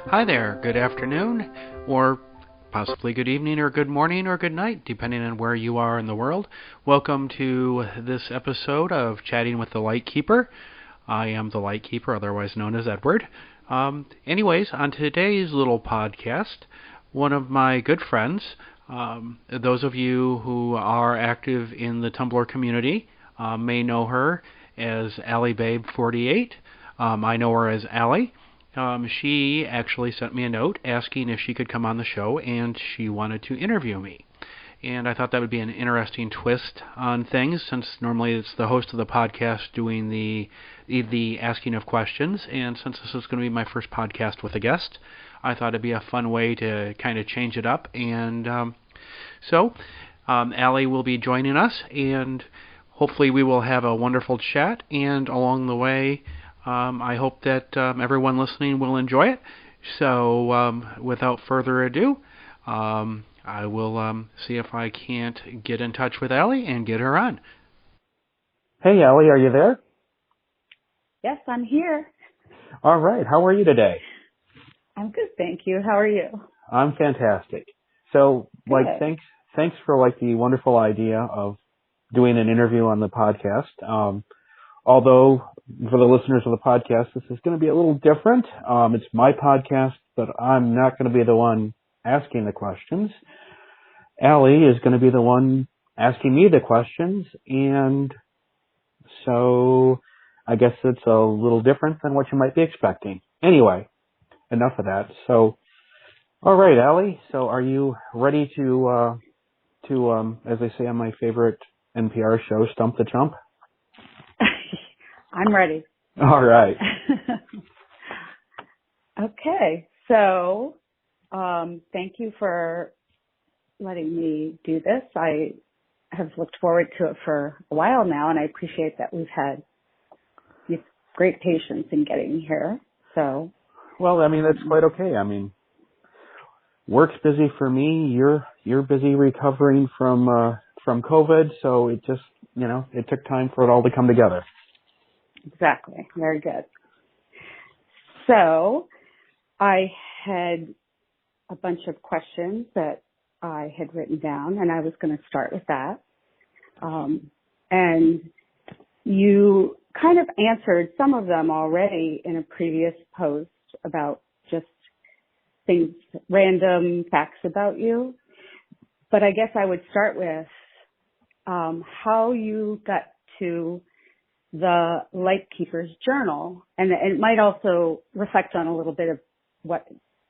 Hi there, good afternoon, or possibly good evening, or good morning, or good night, depending on where you are in the world. Welcome to this episode of Chatting with the Lightkeeper. I am the Lightkeeper, otherwise known as Edward. Anyways, on today's little podcast, one of my good friends, those of you who are active in the Tumblr community may know her as AllieBabe48. I know her as Allie. She actually sent me a note asking if she could come on the show, and she wanted to interview me. And I thought that would be an interesting twist on things, since normally it's the host of the podcast doing the asking of questions, and since this is going to be my first podcast with a guest, I thought it'd be a fun way to kind of change it up. And so Allie will be joining us, and hopefully we will have a wonderful chat, and along the way, I hope that everyone listening will enjoy it. So without further ado, I will see if I can't get in touch with Allie and get her on. Hey, Allie, are you there? Yes, I'm here. All right. How are you today? I'm good, thank you. How are you? I'm fantastic. So, good. Thanks for the wonderful idea of doing an interview on the podcast. Although, for the listeners of the podcast, this is going to be a little different. It's my podcast, but I'm not going to be the one asking the questions. Allie is going to be the one asking me the questions, and so I guess it's a little different than what you might be expecting. Anyway, enough of that. So, all right, Allie, so are you ready to as they say on my favorite NPR show, Stump the Chump? I'm ready. All right. Okay. So, thank you for letting me do this. I have looked forward to it for a while now, and I appreciate that we've had great patience in getting here. So, well, I mean, that's quite okay. I mean, work's busy for me. You're busy recovering from COVID, so it just, it took time for it all to come together. Exactly. Very good. So I had a bunch of questions that I had written down, and I was going to start with that. And you kind of answered some of them already in a previous post about just things, random facts about you. But I guess I would start with how you got to the Lightkeeper's Journal, and it might also reflect on a little bit of what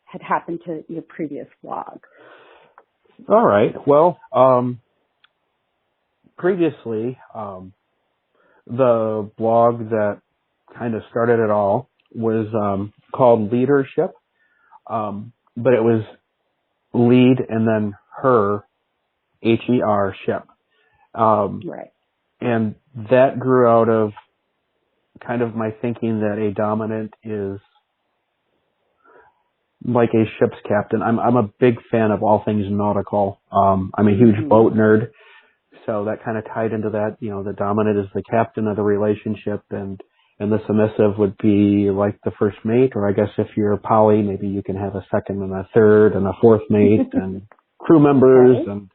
had happened to your previous blog. All right. Well, previously, the blog that kind of started it all was called Leadership, but it was lead and then her, H-E-R, ship. Right. And that grew out of kind of my thinking that a dominant is like a ship's captain. I'm a big fan of all things nautical. I'm a huge boat nerd, so that kind of tied into that. The dominant is the captain of the relationship, and the submissive would be like the first mate, or I guess if you're poly, maybe you can have a second and a third and a fourth mate and crew members, okay. and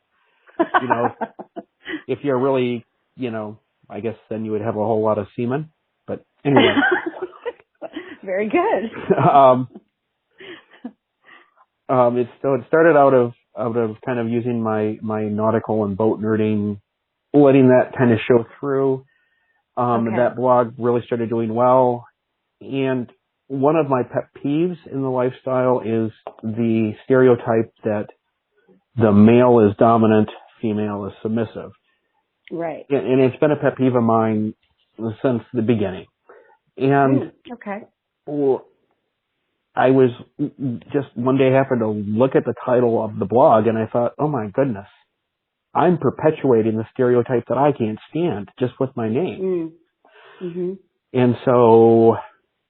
if you're really, I guess then you would have a whole lot of semen. But anyway. Very good. It started out of kind of using my nautical and boat nerding, letting that kind of show through. Okay. That blog really started doing well. And one of my pet peeves in the lifestyle is the stereotype that the male is dominant, female is submissive. Right. And it's been a pet peeve of mine since the beginning. And okay. I was just one day happened to look at the title of the blog, and I thought, oh my goodness, I'm perpetuating the stereotype that I can't stand just with my name. Mm-hmm. And so,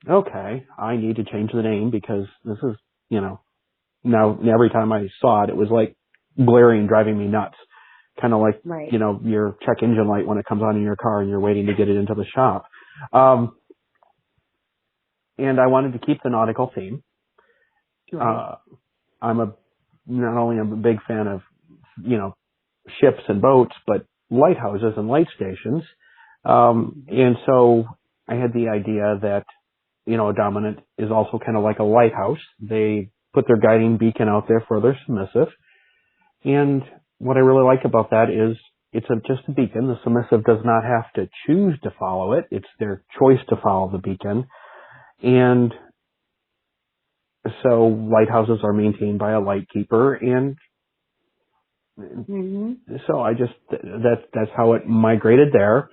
okay, I need to change the name because this is, now every time I saw it, it was like glaring, driving me nuts. Kind of like, right. Your check engine light when it comes on in your car and you're waiting to get it into the shop. And I wanted to keep the nautical theme. Right. I'm not only am a big fan of, ships and boats, but lighthouses and light stations. And so I had the idea that, a dominant is also kind of like a lighthouse. They put their guiding beacon out there for their submissive. And what I really like about that is it's just a beacon. The submissive does not have to choose to follow it. It's their choice to follow the beacon. And so lighthouses are maintained by a lightkeeper, and so that's how it migrated there.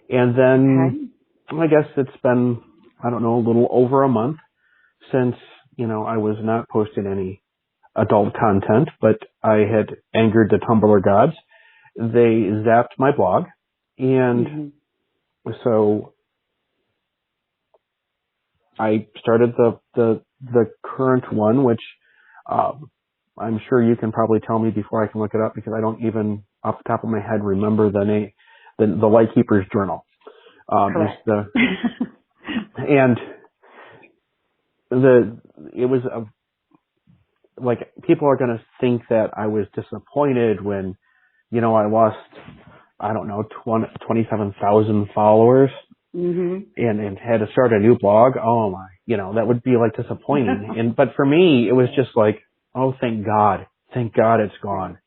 And then I guess it's been, I don't know, a little over a month since, I was not posting any adult content, but I had angered the Tumblr gods. They zapped my blog, and so I started the current one, which I'm sure you can probably tell me before I can look it up, because I don't even off the top of my head remember the name, the Lightkeeper's Journal. Correct. And it was like, people are going to think that I was disappointed when, I lost, I don't know, 27,000 followers. And had to start a new blog. Oh my, that would be like disappointing. But for me, it was just like, oh, thank God it's gone.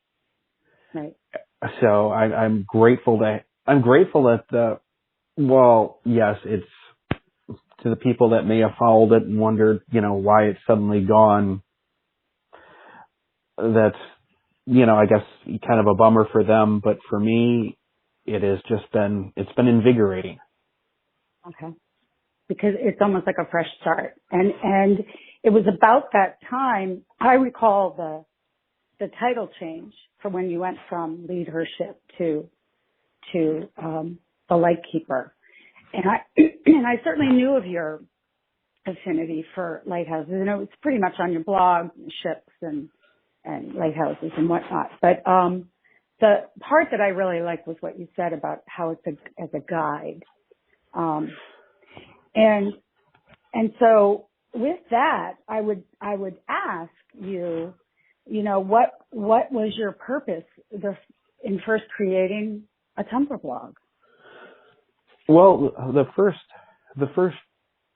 Right. So I'm grateful that yes, it's to the people that may have followed it and wondered, why it's suddenly gone. That's, I guess kind of a bummer for them, but for me, it's been invigorating. Okay. Because it's almost like a fresh start. And it was about that time, I recall the title change for when you went from leadership to the Lightkeeper. And I certainly knew of your affinity for lighthouses. And it was pretty much on your blog, ships and lighthouses and whatnot. But the part that I really liked was what you said about how it's as a guide. And so with that, I would ask you, what was your purpose in first creating a Tumblr blog? Well, the first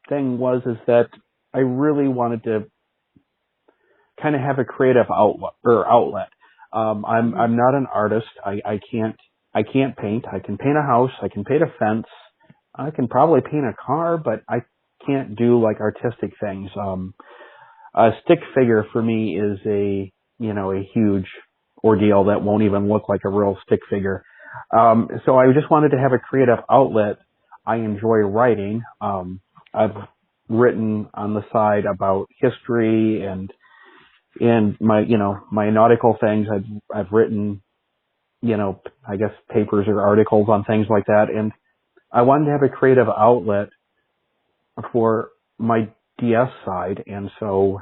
thing is that I really wanted to kind of have a creative outlet. I'm not an artist. I can't paint. I can paint a house. I can paint a fence. I can probably paint a car, but I can't do like artistic things. A stick figure for me is a huge ordeal that won't even look like a real stick figure. So I just wanted to have a creative outlet. I enjoy writing. I've written on the side about history and my nautical things. I've written, I guess papers or articles on things like that. And I wanted to have a creative outlet for my DS side. And so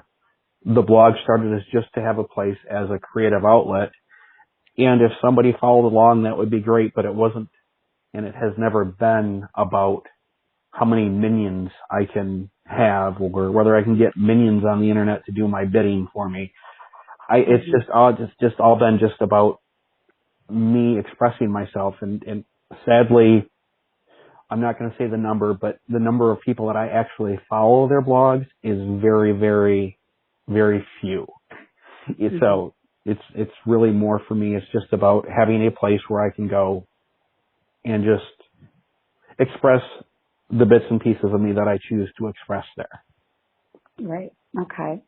the blog started as just to have a place as a creative outlet. And if somebody followed along, that would be great, but it wasn't, and it has never been about how many minions I can have or whether I can get minions on the internet to do my bidding for me. It's just all been just about me expressing myself. And sadly, I'm not going to say the number, but the number of people that I actually follow their blogs is very, very, very few. So it's really more for me. It's just about having a place where I can go and just express the bits and pieces of me that I choose to express there. Right. Okay.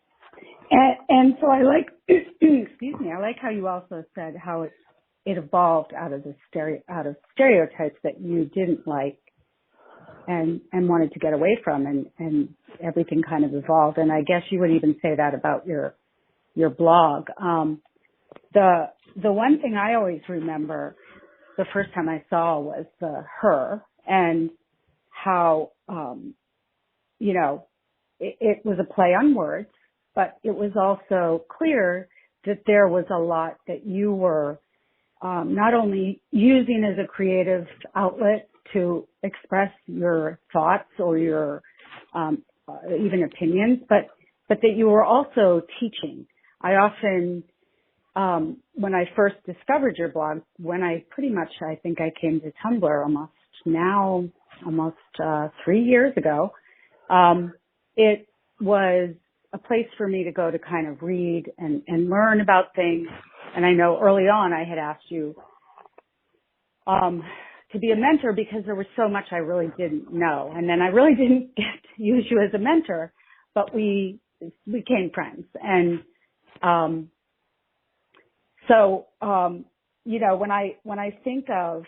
And so I like, excuse me, I like how you also said how it evolved out of stereotypes that you didn't like and wanted to get away from, and everything kind of evolved. And I guess you would even say that about your blog. The one thing I always remember the first time I saw was the her, and how, it was a play on words, but it was also clear that there was a lot that you were not only using as a creative outlet to express your thoughts or your even opinions, but but that you were also teaching. I often, when I first discovered your blog, I think I came to Tumblr almost 3 years ago, it was a place for me to go to kind of read and learn about things. And I know early on I had asked you to be a mentor because there was so much I really didn't know. And then I really didn't get to use you as a mentor, but we became friends. And when I think of,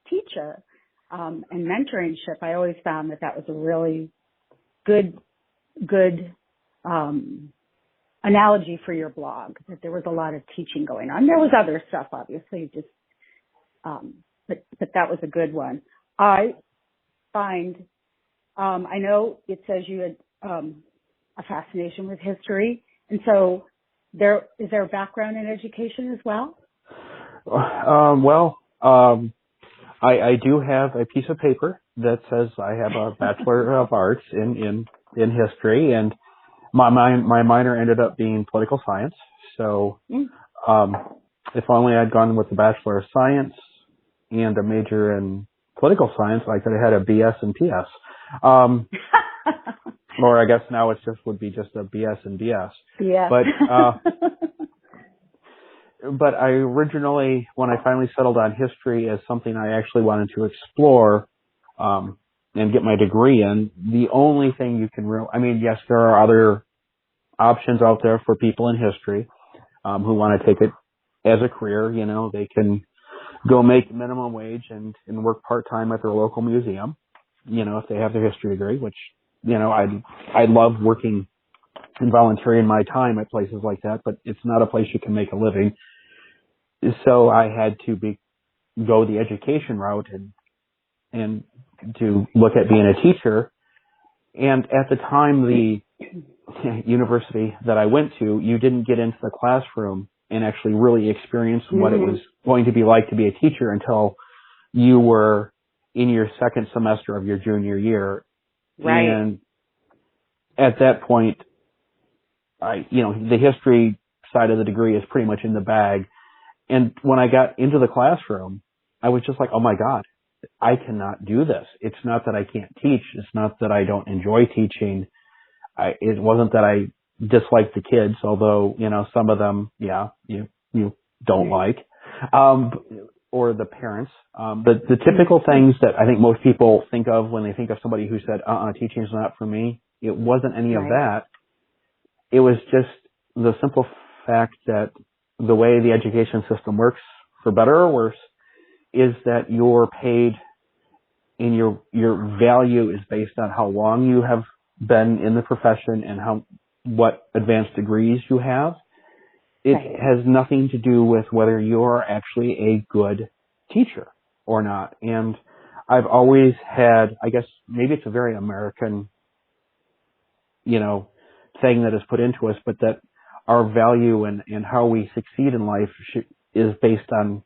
teacher and mentorship, I always found that was a really good analogy for your blog, that there was a lot of teaching going on. There was other stuff, obviously, but that was a good one. I find, I know it says you had a fascination with history, and so is there a background in education as well? I do have a piece of paper that says I have a Bachelor of Arts in history, and my minor ended up being political science. So, if only I'd gone with the Bachelor of Science and a major in political science, I could have had a BS and PS. Or I guess now it would be just a BS and BS. Yeah. But I originally, when I finally settled on history as something I actually wanted to explore, and get my degree in, the only thing you can yes, there are other options out there for people in history, who want to take it as a career. They can go make minimum wage and work part-time at their local museum, if they have their history degree, which, I love working and volunteering my time at places like that, but it's not a place you can make a living. So I had to go the education route and to look at being a teacher. And at the time, the university that I went to, you didn't get into the classroom and actually really experience what it was going to be like to be a teacher until you were in your second semester of your junior year. Right. And at that point, the history side of the degree is pretty much in the bag. And when I got into the classroom, I was just like, oh my God, I cannot do this. It's not that I can't teach. It's not that I don't enjoy teaching. It wasn't that I disliked the kids, although, some of them, you don't like, or the parents. The typical things that I think most people think of when they think of somebody who said, teaching is not for me. It wasn't any of that. It was just the simple fact that the way the education system works, for better or worse, is that you're paid and your value is based on how long you have been in the profession and what advanced degrees you have. It has nothing to do with whether you're actually a good teacher or not. And I've always had, I guess maybe it's a very American, thing that is put into us, but that our value and how we succeed in life is based on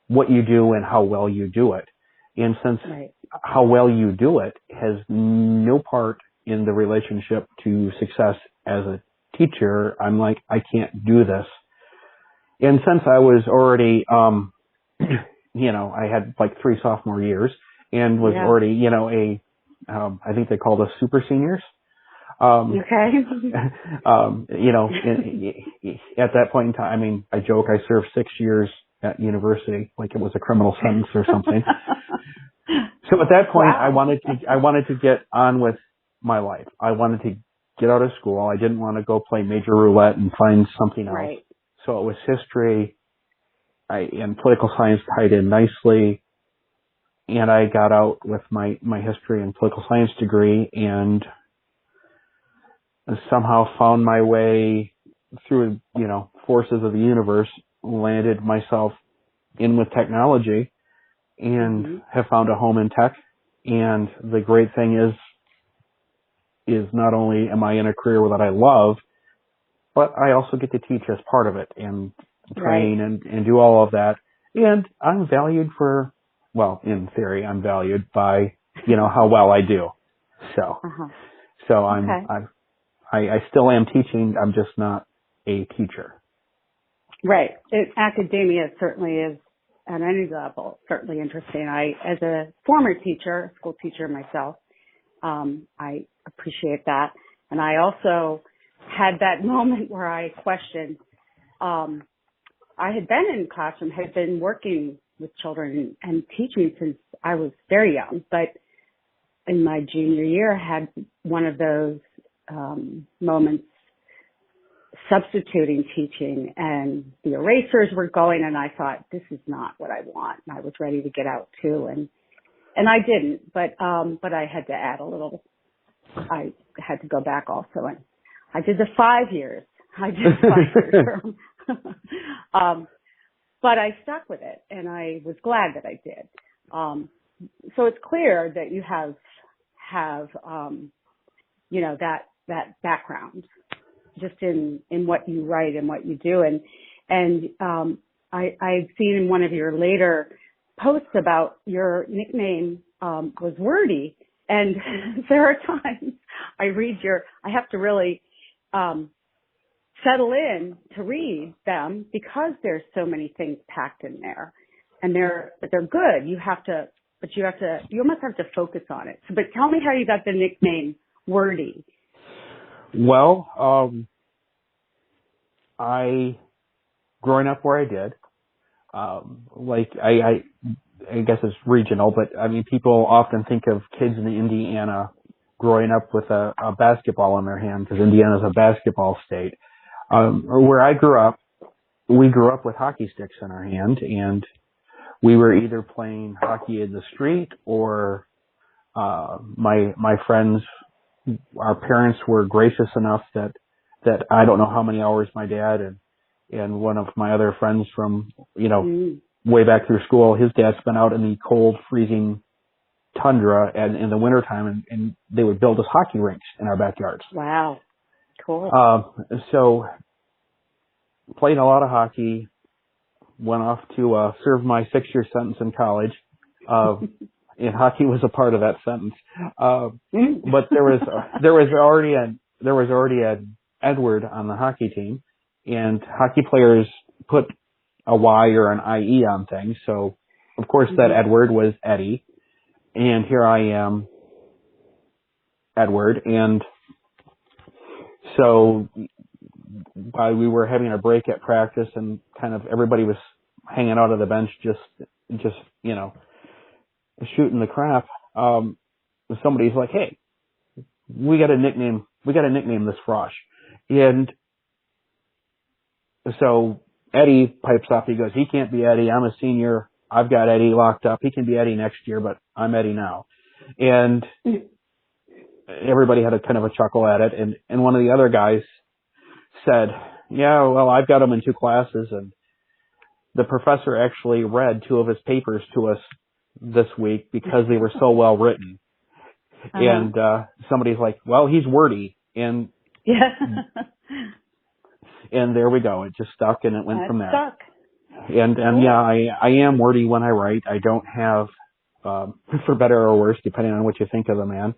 what you do and how well you do it. And since how well you do it has no part in the relationship to success as a teacher, I'm like, I can't do this. And since I was already, I had like 3 sophomore years and was already, I think they called us super seniors. At that point in time, I joke, I served 6 years at university, like it was a criminal sentence or something. So at that point, I wanted to get on with my life. I wanted to get out of school. I didn't want to go play major roulette and find something else. Right. So it was history and political science tied in nicely. And I got out with my history and political science degree and somehow found my way through, forces of the universe, landed myself in with technology and have found a home in tech. And the great thing is not only am I in a career that I love, but I also get to teach as part of it and train and do all of that. And I'm valued in theory, I'm valued by, how well I do. So, Uh-huh. so Okay. I still am teaching. I'm just not a teacher. Right. Academia certainly is, at any level, certainly interesting. As a former teacher, school teacher myself, I appreciate that. And I also had that moment where I questioned, I had been in classroom, had been working with children and teaching since I was very young, but in my junior year I had one of those moments substituting teaching, and the erasers were going, and I thought, this is not what I want. And I was ready to get out too, and I didn't, but I had to add a little. I had to go back also, and I did the 5 years. I did 5 years term. But I stuck with it, and I was glad that I did. So it's clear that you have that background just in what you write and what you do. And I've seen in one of your later posts about your nickname was Wordie. And there are times I have to really settle in to read them because there's so many things packed in there. And they're good. You almost have to focus on it. So, but tell me how you got the nickname Wordie. Well, growing up where I did, I guess it's regional, but I mean, people often think of kids in Indiana growing up with a basketball in their hand because Indiana is a basketball state. Where I grew up, we grew up with hockey sticks in our hand, and we were either playing hockey in the street or my friends, our parents were gracious enough that I don't know how many hours my dad and one of my other friends from, way back through school, his dad spent out in the cold, freezing tundra and in the wintertime, and they would build us hockey rinks in our backyards. Wow. Cool. So played a lot of hockey, went off to serve my 6-year sentence in college. And hockey was a part of that sentence. But there was already an Edward on the hockey team, and hockey players put a Y or an IE on things. So of course that Edward was Eddie, and here I am, Edward. And so while we were having a break at practice and kind of everybody was hanging out on the bench, just shooting the crap, somebody's like, hey, we got to nickname this Frosh. And so Eddie pipes up. He goes, he can't be Eddie. I'm a senior. I've got Eddie locked up. He can be Eddie next year, but I'm Eddie now. And everybody had a kind of a chuckle at it. And one of the other guys said, yeah, well, I've got him in 2 classes. And the professor actually read 2 of his papers to us this week because they were so well written. And somebody's like, well, he's Wordie. And and there we go. It just stuck, and it went from there. Stuck. And cool. Yeah, I am Wordie when I write. I don't have, for better or worse, depending on what you think of the man,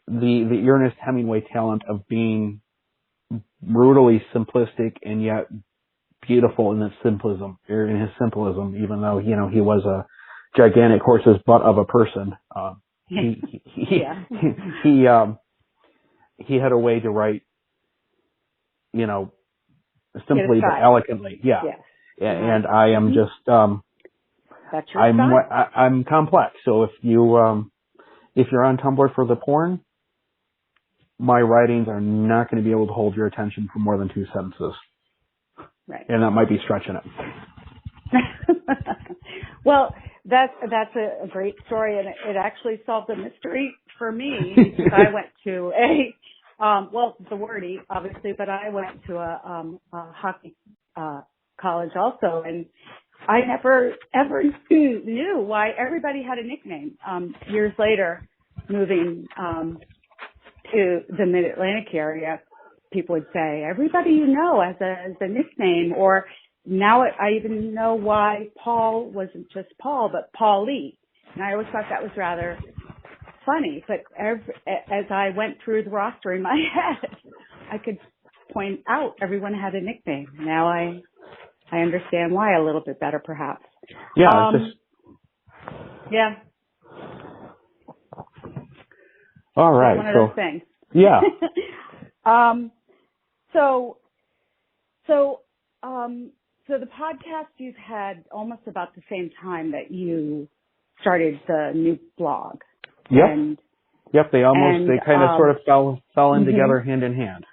the Ernest Hemingway talent of being brutally simplistic and yet beautiful in his simplism, even though, he was a gigantic horse's butt of a person. He had a way to write, simply but elegantly. Yeah. Yes. And I am just, that's your style. I'm complex. So if you're on Tumblr for the porn, my writings are not going to be able to hold your attention for more than 2 sentences. Right. And that might be stretching it. Well, that's a great story, and it actually solved a mystery for me. I went to the Wordie, obviously, but I went to a hockey college also, and I never ever knew why everybody had a nickname. Years later, moving to the Mid-Atlantic area, people would say, everybody has a nickname, or now I even know why Paul wasn't just Paul, but Paulie. And I always thought that was rather funny, but as I went through the roster in my head, I could point out everyone had a nickname. Now I understand why a little bit better, perhaps. Yeah. Yeah. All right. One of those things. Yeah. So the podcast you've had almost about the same time that you started the new blog. Yep. They kind of sort of fell in together hand in hand.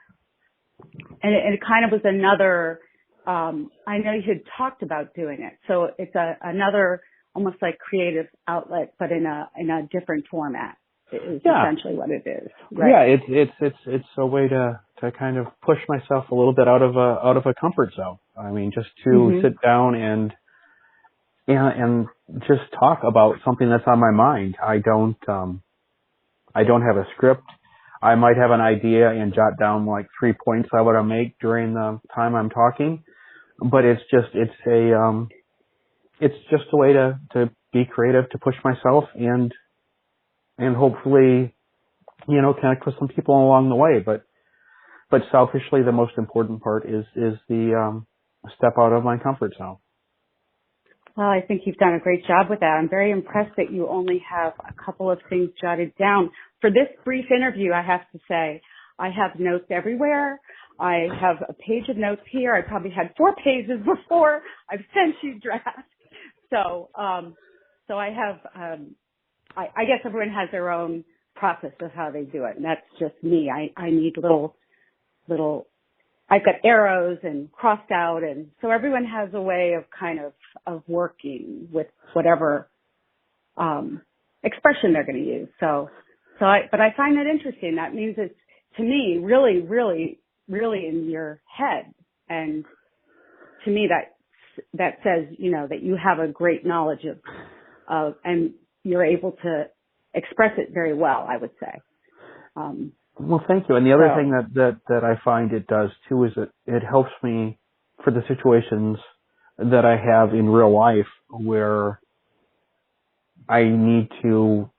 And it kind of was another, I know you had talked about doing it. So it's another almost like creative outlet, but in a different format is essentially what it is. Right? Yeah. It's a way to kind of push myself a little bit out of a comfort zone. I mean, just to sit down and just talk about something that's on my mind. I don't have a script. I might have an idea and jot down like 3 points I want to make during the time I'm talking, but it's just a way to be creative, to push myself and hopefully, connect with some people along the way. But selfishly, the most important part is the step out of my comfort zone. Well, I think you've done a great job with that. I'm very impressed that you only have a couple of things jotted down. For this brief interview, I have to say, I have notes everywhere. I have a page of notes here. I probably had 4 pages before I've sent you drafts. So I have, I guess everyone has their own process of how they do it. And that's just me. I need little, I've got arrows and crossed out, and so everyone has a way of kind of working with whatever expression they're going to use. But I find that interesting. That means it's, to me, really, really, really in your head, and to me that says that you have a great knowledge of and you're able to express it very well, I would say. Well, thank you. And the other thing that I find it does too is it helps me for the situations that I have in real life where I need to,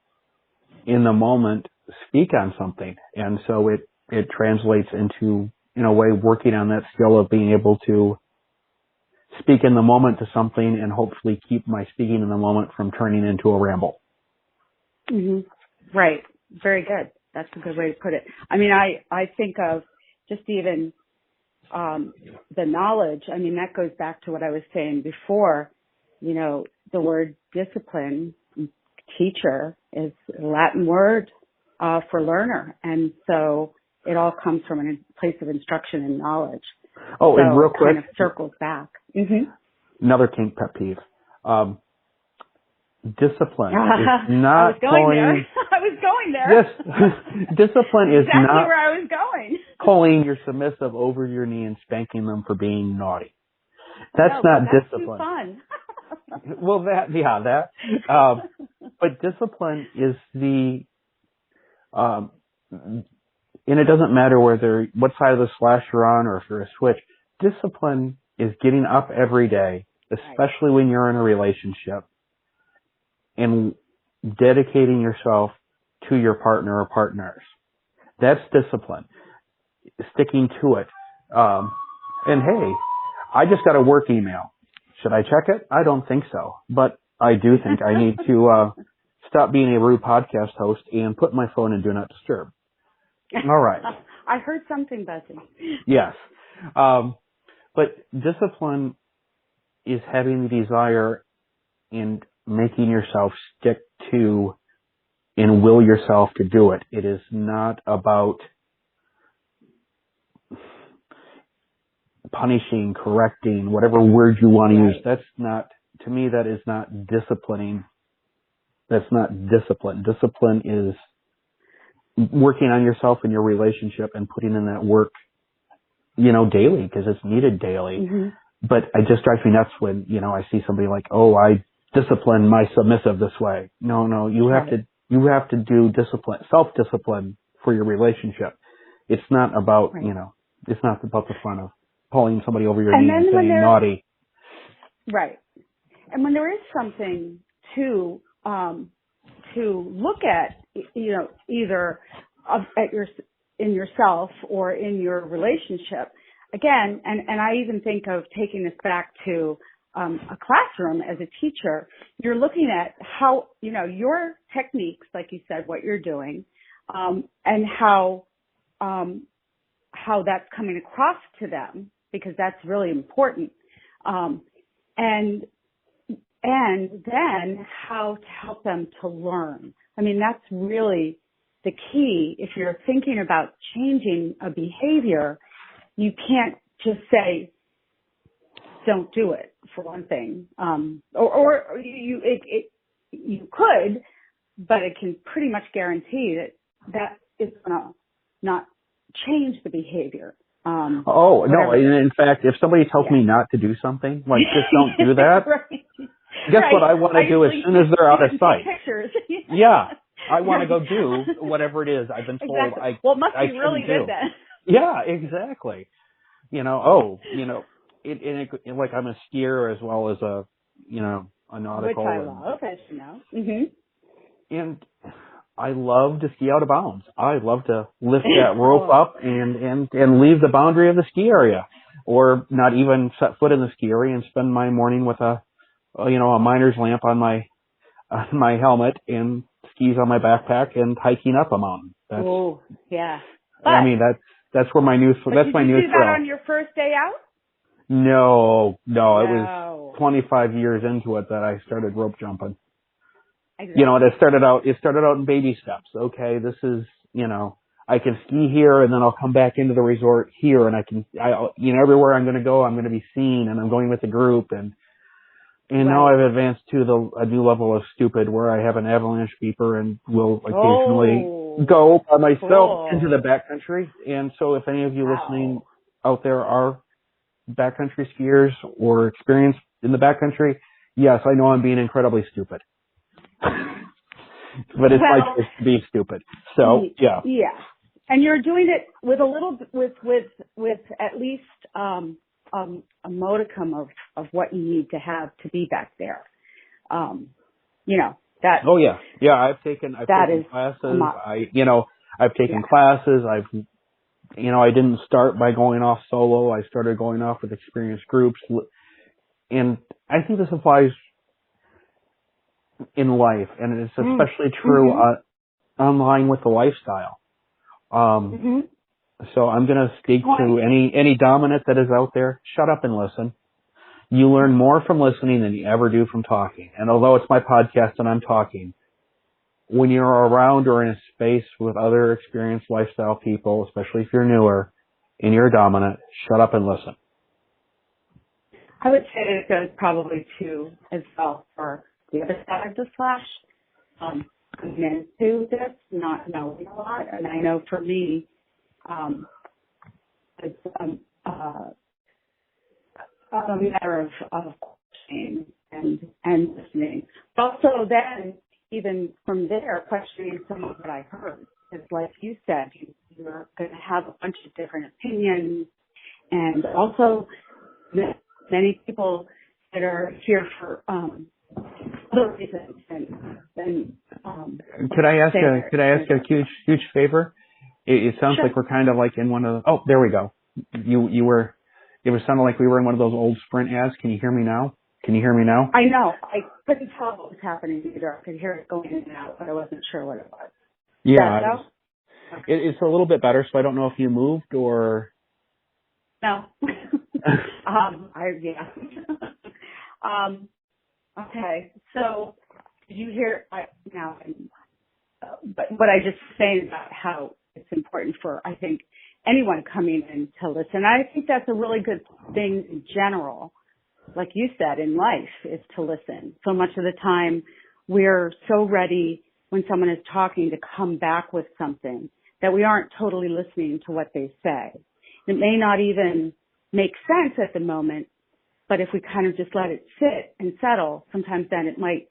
in the moment, speak on something. And so it translates into, in a way, working on that skill of being able to speak in the moment to something and hopefully keep my speaking in the moment from turning into a ramble. Mm-hmm. Right. Very good. That's a good way to put it. I mean, I think of just even the knowledge. I mean, that goes back to what I was saying before. The word discipline, teacher, is a Latin word for learner. And so it all comes from a place of instruction and knowledge. Oh, and real quick, it kind of circles back. Another kink pet peeve. Discipline is I not was going there. Yes. Discipline is exactly not where I was going. pulling your submissive over your knee and spanking them for being naughty. That's not discipline. That's too fun. Well, that. But discipline is and it doesn't matter what side of the slash you're on or if you're a switch. Discipline is getting up every day, especially when you're in a relationship, and dedicating yourself to your partner or partners. That's discipline. Sticking to it. And hey, I just got a work email. Should I check it? I don't think so. But I do think I need to stop being a rude podcast host and put my phone in Do Not Disturb. All right. I heard something buzzing. Yes. But discipline is having the desire and making yourself stick to and will yourself to do it. It is not about punishing, correcting, whatever word you want to use. That's not, to me, that is not disciplining. That's not discipline. Discipline is working on yourself and your relationship and putting in that work, daily, because it's needed daily. Mm-hmm. But it just drives me nuts when, I see somebody like, oh, I discipline my submissive this way. No, you have to do discipline, self-discipline for your relationship. It's not about, it's not about the fun of pulling somebody over your knee and saying naughty. Right. And when there is something to look at either in yourself or in your relationship. Again, and I even think of taking this back to a classroom as a teacher. You're looking at how, your techniques, like you said, what you're doing, and how that's coming across to them, because that's really important. And then how to help them to learn. I mean, that's really the key. If you're thinking about changing a behavior, you can't just say, don't do it, for one thing. Or you could, but it can pretty much guarantee that it's going to not change the behavior. No. In fact, if somebody tells me not to do something, like just don't do that, right. Guess what I want to do as soon as they're out of sight? Pictures. Yeah. I want to go do whatever it is I've been told exactly. Well, it must be really good then. Yeah, exactly. Like I'm a skier as well as a nautical. Which I love, as you know. Mm-hmm. And I love to ski out of bounds. I love to lift that rope up and leave the boundary of the ski area, or not even set foot in the ski area and spend my morning with a miner's lamp on my helmet and skis on my backpack and hiking up a mountain. Oh, yeah. That's where my new thrill. Did you do that on your first day out? No, it was 25 years into it that I started rope jumping. Exactly. It started out in baby steps. Okay, this is, I can ski here and then I'll come back into the resort here, and everywhere I'm going to go, I'm going to be seen, and I'm going with a group, and now I've advanced to a new level of stupid, where I have an avalanche beeper and will occasionally go by myself into the backcountry. And so if any of you listening out there are backcountry skiers or experienced in the backcountry, yes, I know I'm being incredibly stupid. But it's my choice to be stupid. So, yeah. Yeah. And you're doing it with a little, with at least, a modicum of what you need to have to be back there. That. Oh yeah. Yeah. I've taken classes. I've taken classes. I didn't start by going off solo. I started going off with experienced groups. And I think this applies in life, and it's especially true online with the lifestyle. So I'm going to speak to any dominant that is out there. Shut up and listen. You learn more from listening than you ever do from talking. And although it's my podcast and I'm talking, when you're around or in a space with other experienced lifestyle people, especially if you're newer and you're dominant, shut up and listen. I would say that it goes probably to as well for the other side of the slash. Coming into this, not knowing a lot. And I know for me, it's a matter of questioning and listening. But also then, even from there, questioning some of what I heard. Because like you said, you're going to have a bunch of different opinions, and also many people that are here for other reasons than could I ask a huge favor? It sounds like we're kind of like in one of the, there we go. It was sounding like we were in one of those old Sprint ads. Can you hear me now? I know. I couldn't tell what was happening either. I could hear it going in and out, but I wasn't sure what it was. Yeah. It's a little bit better, so I don't know if you moved or... No. Okay. So, did you hear, but what I just saying about how it's important for, I think, anyone coming in to listen. I think that's a really good thing in general, like you said, in life, is to listen. So much of the time, we're so ready when someone is talking to come back with something that we aren't totally listening to what they say. It may not even make sense at the moment, but if we kind of just let it sit and settle, sometimes then it might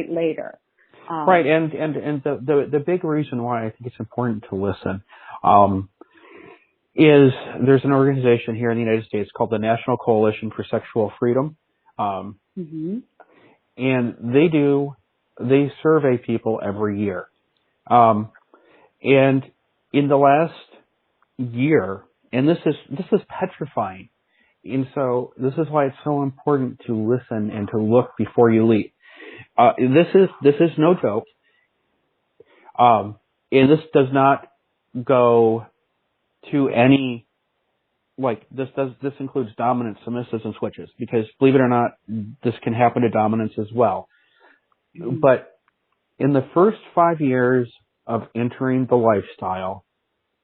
later. Right, and the big reason why I think it's important to listen is there's an organization here in the United States called the National Coalition for Sexual Freedom, and they survey people every year, And in the last year, and this is petrifying. And so this is why it's so important to listen and to look before you leap. This is no joke. And this does not go to any, this includes dominants, submissives, and switches, because believe it or not, this can happen to dominants as well. Mm-hmm. But in the first 5 years of entering the lifestyle,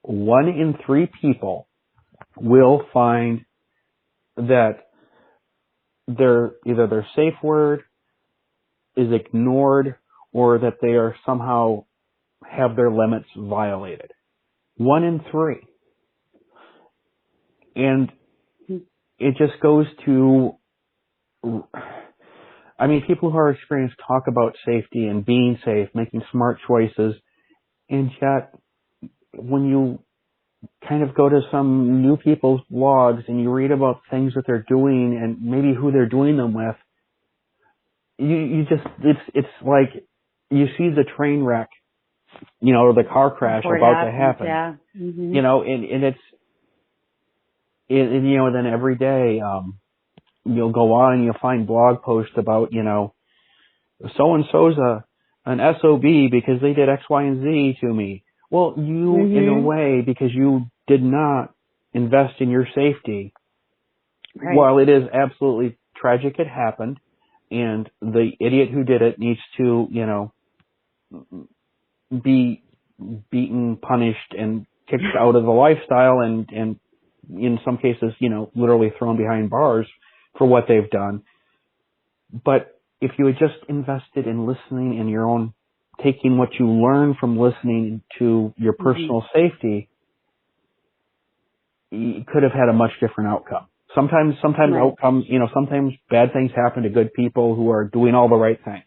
1 in 3 people will find that either their safe word is ignored or that they are somehow have their limits violated. 1 in 3. And it just goes to, people who are experienced talk about safety and being safe, making smart choices, and yet when you kind of go to some new people's blogs and you read about things that they're doing and maybe who they're doing them with, you just, it's like you see the train wreck, or the car crash about to happen. Yeah. Mm-hmm. And then every day, you'll go on and you'll find blog posts about, so-and-so's an SOB because they did X, Y, and Z to me. Well, in a way, because you did not invest in your safety, right. While it is absolutely tragic it happened, and the idiot who did it needs to, be beaten, punished, and kicked out of the lifestyle, and in some cases, literally thrown behind bars for what they've done. But if you had just invested in listening in your own, taking what you learn from listening to your personal safety, you could have had a much different outcome. Sometimes right. Outcomes, sometimes bad things happen to good people who are doing all the right things.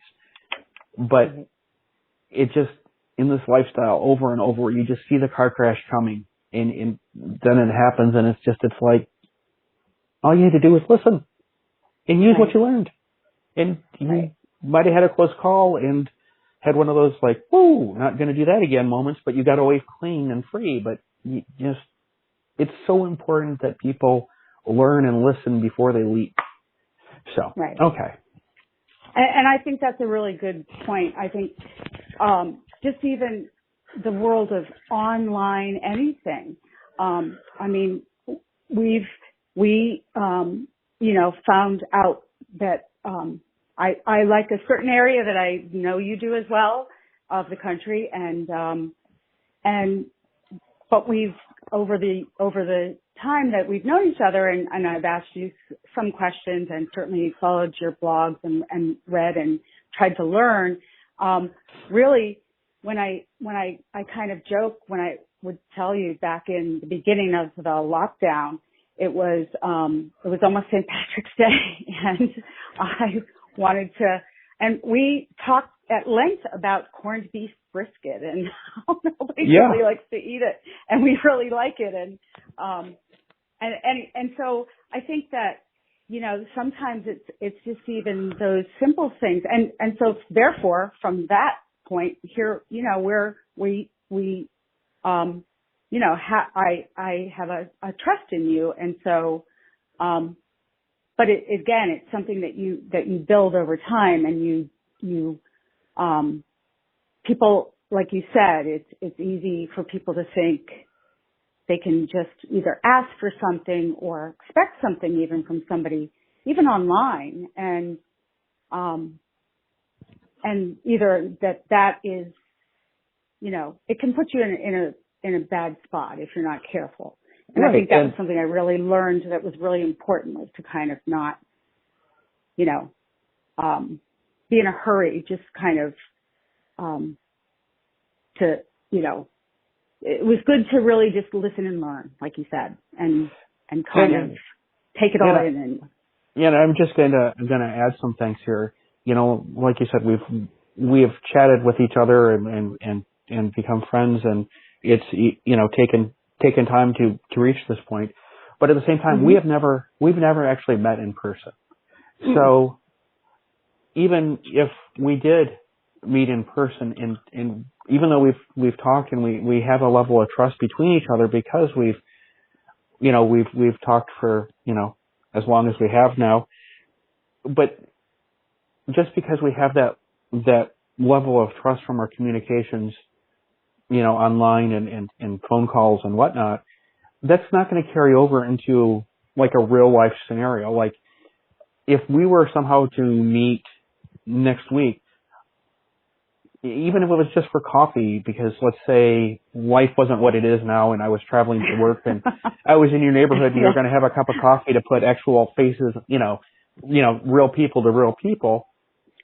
But it just, in this lifestyle, over and over, you just see the car crash coming, and then it happens, and it's like, all you had to do was listen and use what you learned. And you might have had a close call and had one of those whoa, not going to do that again moments, but you got away clean and free. But it's so important that people learn and listen before they leap. So, right. Okay. And I think that's a really good point. I think just even the world of online anything. We found out that I like a certain area that I know you do as well of the country, but we've over the time that we've known each other, and I've asked you some questions and certainly followed your blogs and read and tried to learn. Really, when I kind of joke when I would tell you back in the beginning of the lockdown, it was almost St. Patrick's Day, and I wanted to, and we talked at length about corned beef brisket and how nobody really likes to eat it, and we really like it, and so I think that sometimes it's just even those simple things, and so therefore from that point here, I have a trust in you, and so, but it's something that you build over time, and you people, like you said, it's easy for people to think they can just either ask for something or expect something even from somebody, even online, and either that is, it can put you in a bad spot if you're not careful. And right. I think that was something I really learned that was really important, was to kind of not, be in a hurry, just kind of, it was good to really just listen and learn, like you said, and kind of take it all in. And I'm just going to add some things here. Like you said, we've chatted with each other and become friends, and it's taken time to reach this point. But at the same time, we've never actually met in person. So even if we did meet in person and even though we've talked and we have a level of trust between each other because we've talked for, as long as we have now, but just because we have that level of trust from our communications, online and phone calls and whatnot, that's not going to carry over into like a real life scenario. Like if we were somehow to meet next week, even if it was just for coffee, because let's say life wasn't what it is now and I was traveling to work and I was in your neighborhood and you were going to have a cup of coffee to put actual faces, real people to real people.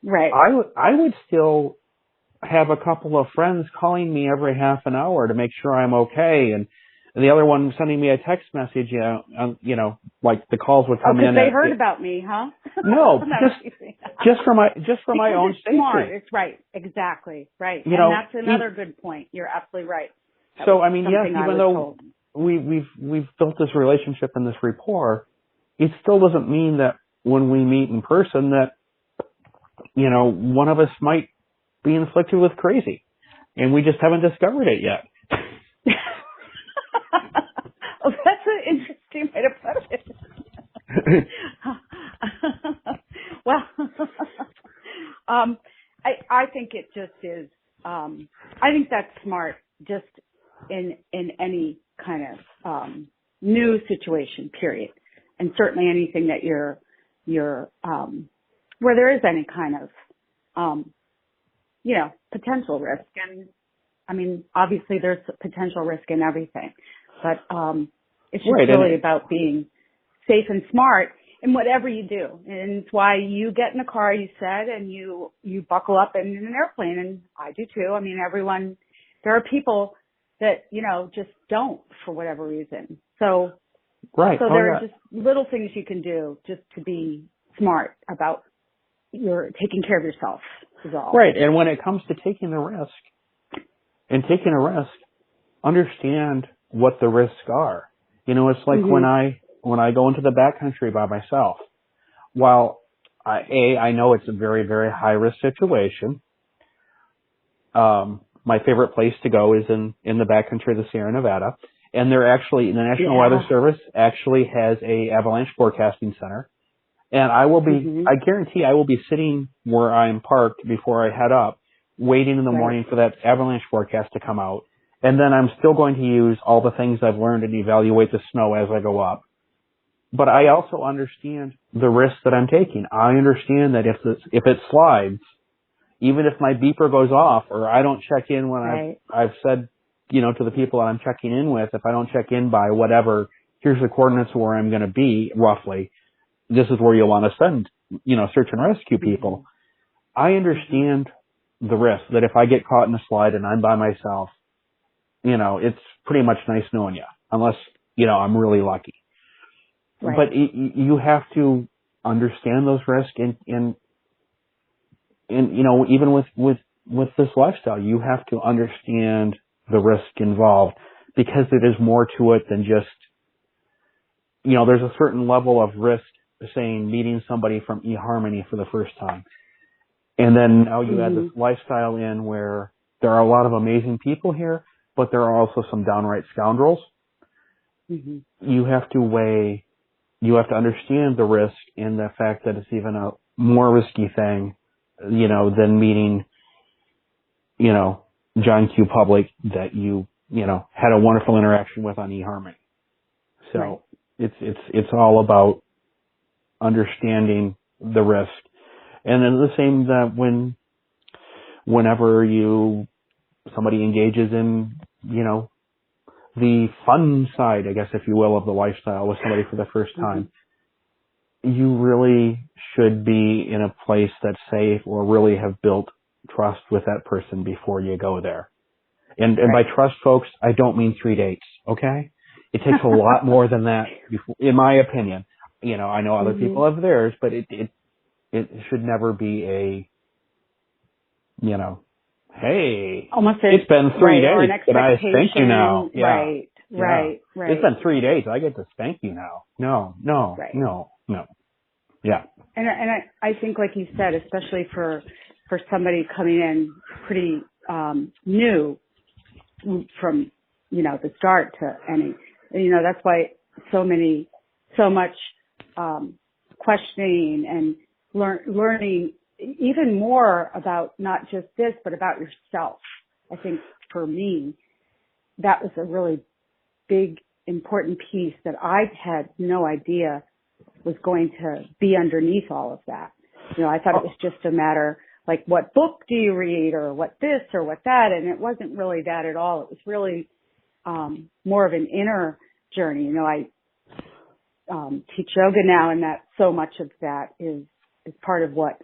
Right. I would still have a couple of friends calling me every half an hour to make sure I'm okay, and the other one sending me a text message, like the calls would come in. Because they heard about me, huh? No, just for my own safety. Smart. It's right. Exactly. Right. And that's another good point. You're absolutely right. That so I mean, yes, even though told. we've built this relationship and this rapport, it still doesn't mean that when we meet in person that one of us might be inflicted with crazy, and we just haven't discovered it yet. Oh, that's an interesting way to put it. Well, I think it just is. I think that's smart, just in any kind of new situation. Period, and certainly anything that you're where there is any kind of potential risk. And I mean, obviously there's potential risk in everything, but it's just really about being safe and smart in whatever you do. And it's why you get in a car, you said, and you buckle up in an airplane, and I do too. I mean, there are people that, just don't for whatever reason. So there are just little things you can do just to be smart about you're taking care of yourself is all. Right. And when it comes to taking a risk, understand what the risks are. It's like when I go into the backcountry by myself, while I know it's a very, very high risk situation, my favorite place to go is in the backcountry of the Sierra Nevada. And the National Weather Service actually has a avalanche forecasting center. And I will be, I guarantee I will be sitting where I'm parked before I head up, waiting in the morning for that avalanche forecast to come out. And then I'm still going to use all the things I've learned and evaluate the snow as I go up. But I also understand the risks that I'm taking. I understand that if it slides, even if my beeper goes off or I don't check in when I've said, to the people that I'm checking in with, if I don't check in by whatever, here's the coordinates where I'm going to be roughly. This is where you'll want to send, search and rescue people. I understand the risk that if I get caught in a slide and I'm by myself, it's pretty much nice knowing you, unless, I'm really lucky. Right. But you have to understand those risks and even with this lifestyle, you have to understand the risk involved because it is more to it than just, there's a certain level of risk, saying meeting somebody from eHarmony for the first time. And then now you add this lifestyle in where there are a lot of amazing people here, but there are also some downright scoundrels. You have to understand the risk and the fact that it's even a more risky thing, than meeting, John Q. Public that you had a wonderful interaction with on eHarmony. So it's all about understanding the risk. And then the same that whenever somebody engages in, the fun side, I guess, if you will, of the lifestyle with somebody for the first time, you really should be in a place that's safe or really have built trust with that person before you go there. And by trust, folks, I don't mean 3 dates, okay? It takes a lot more than that, in my opinion. I know other people have theirs, but it should never be a, hey, almost it's been 3 days, but I spank you now. Right. It's been 3 days. I get to spank you now. No. Yeah. And I think, like you said, especially for somebody coming in pretty new from, the start to any, that's why so much, questioning and learning even more about not just this, but about yourself. I think for me, that was a really big, important piece that I had no idea was going to be underneath all of that. I thought it was just a matter like, what book do you read, or what this or what that? And it wasn't really that at all. It was really more of an inner journey. I teach yoga now, and that so much of that is part of what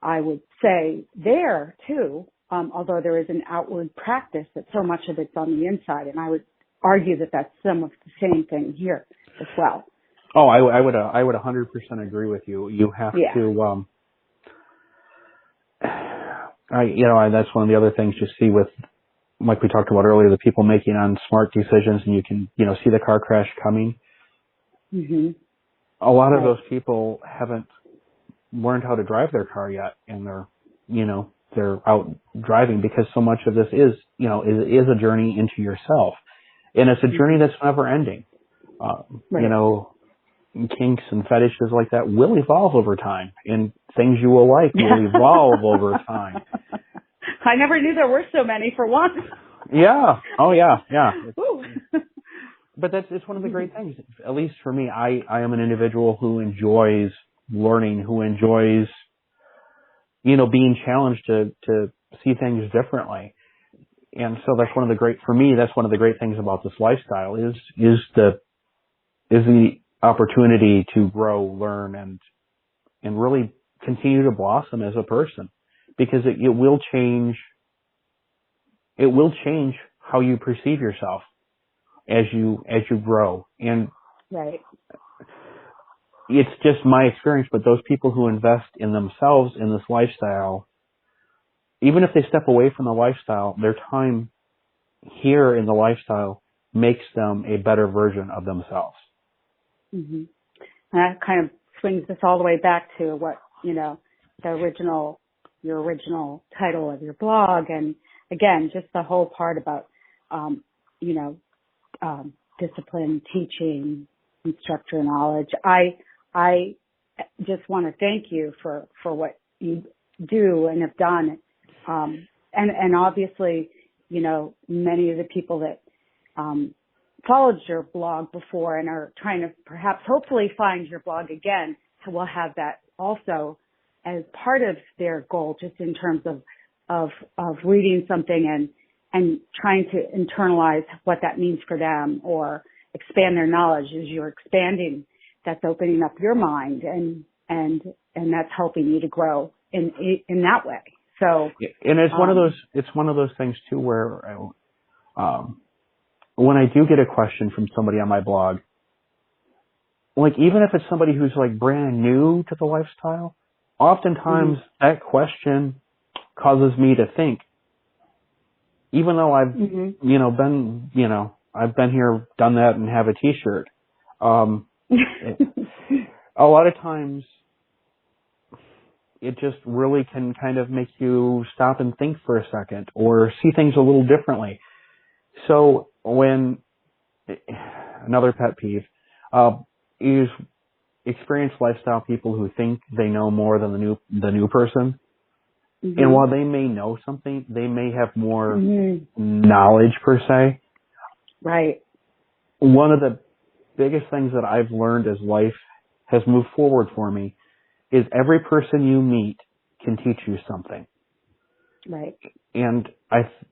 I would say there too. Although there is an outward practice, that so much of it's on the inside, and I would argue that that's some of the same thing here as well. Oh, I would 100% agree with you. You have to, that's one of the other things you see with, like we talked about earlier, the people making on smart decisions, and you can, see the car crash coming. Mm-hmm. A lot of those people haven't learned how to drive their car yet, and they're out driving, because so much of this is a journey into yourself, and it's a journey that's never ending. Kinks and fetishes like that will evolve over time, and things you will like will evolve over time. I never knew there were so many, for one. Yeah. Oh, yeah. But it's one of the great things. At least for me, I am an individual who enjoys learning, who enjoys, being challenged to see things differently. And so that's one of the great things about this lifestyle is the opportunity to grow, learn, and really continue to blossom as a person, because it will change how you perceive yourself as you grow. And it's just my experience, but those people who invest in themselves in this lifestyle, even if they step away from the lifestyle, their time here in the lifestyle makes them a better version of themselves. Mm-hmm. And that kind of swings us all the way back to what, your original title of your blog. And again, just the whole part about, discipline, teaching, instructor knowledge. I just want to thank you for what you do and have done. And obviously, many of the people that, followed your blog before and are trying to perhaps hopefully find your blog again will have that also as part of their goal, just in terms of reading something and trying to internalize what that means for them, or expand their knowledge. As you're expanding, that's opening up your mind, and that's helping you to grow in that way. So, and it's one of those things too, where when I do get a question from somebody on my blog, like, even if it's somebody who's like brand new to the lifestyle, oftentimes that question causes me to think, even though I've, I've been here, done that, and have a t-shirt. A lot of times it just really can kind of make you stop and think for a second, or see things a little differently. So when another pet peeve is experienced lifestyle people who think they know more than the new person. Mm-hmm. And while they may know something, they may have more knowledge per se. Right. One of the biggest things that I've learned as life has moved forward for me is every person you meet can teach you something. Right. And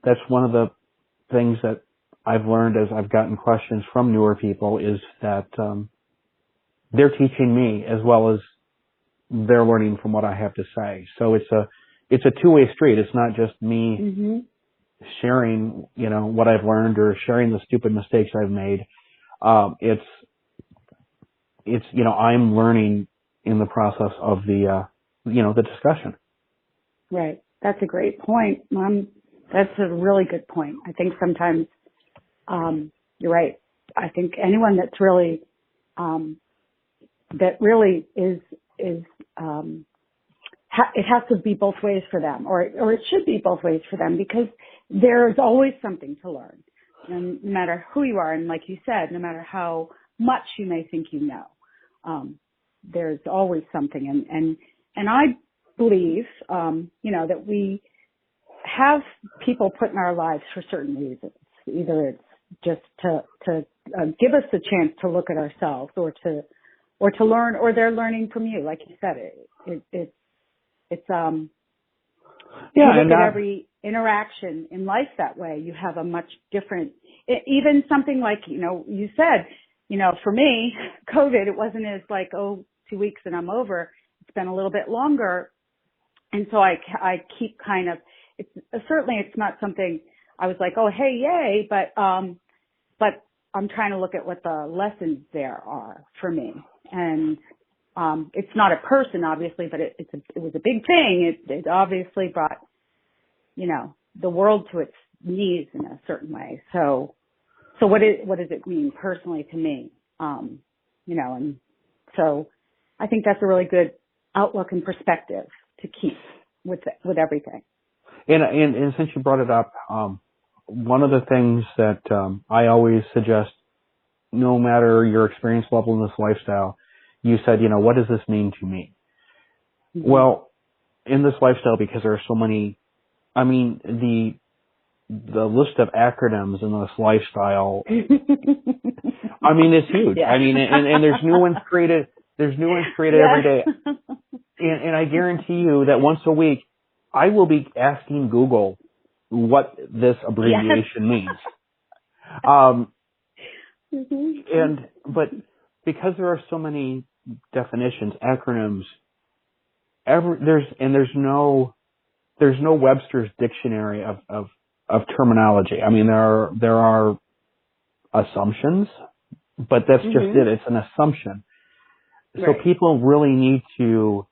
that's one of the things that I've learned as I've gotten questions from newer people, is that they're teaching me as well as they're learning from what I have to say. So it's a two-way street. It's not just me sharing, what I've learned, or sharing the stupid mistakes I've made. It's I'm learning in the process of the discussion. Right. That's a great point, Mom. That's a really good point. I think sometimes, you're right. I think anyone that's really, it has to be both ways for them, or it should be both ways for them, because there's always something to learn. And no matter who you are, and like you said, no matter how much you may think you know, there's always something. And I believe, that we have people put in our lives for certain reasons. Either it's just to give us a chance to look at ourselves, or to learn, or they're learning from you. Like you said, it's you look at every interaction in life that way. You have a much different, even something like, you said, for me, COVID, it wasn't as like, 2 weeks and I'm over. It's been a little bit longer. And so I keep kind of, certainly it's not something I was like, oh, hey, yay. But I'm trying to look at what the lessons there are for me. And, it's not a person, obviously, but it was a big thing. It obviously brought, the world to its knees in a certain way. So what does it mean personally to me? And so I think that's a really good outlook and perspective to keep with everything. And since you brought it up, one of the things that I always suggest, no matter your experience level in this lifestyle, you said, what does this mean to me? Mm-hmm. Well, in this lifestyle, because there are so many, the list of acronyms in this lifestyle, it's huge. Yeah. And there's new ones created. There's new ones created every day. And I guarantee you that once a week, I will be asking Google what this abbreviation means. But because there are so many definitions, acronyms, there's no Webster's dictionary of terminology. There are assumptions, but that's just it. It's an assumption. Right. So people really need to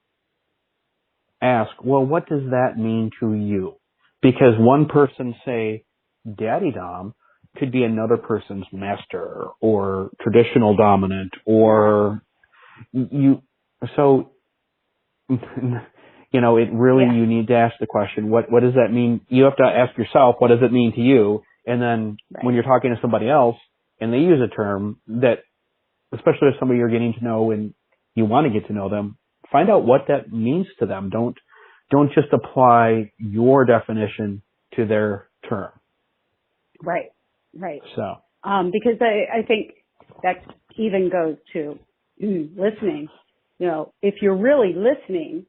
ask, well, what does that mean to you? Because one person, say, daddy dom, could be another person's master or traditional dominant, or so, it really, you need to ask the question, what does that mean? You have to ask yourself, what does it mean to you? And then when you're talking to somebody else and they use a term that, especially if somebody you're getting to know and you want to get to know them, find out what that means to them. Don't just apply your definition to their term. Right. So, because I think that even goes to listening. If you're really listening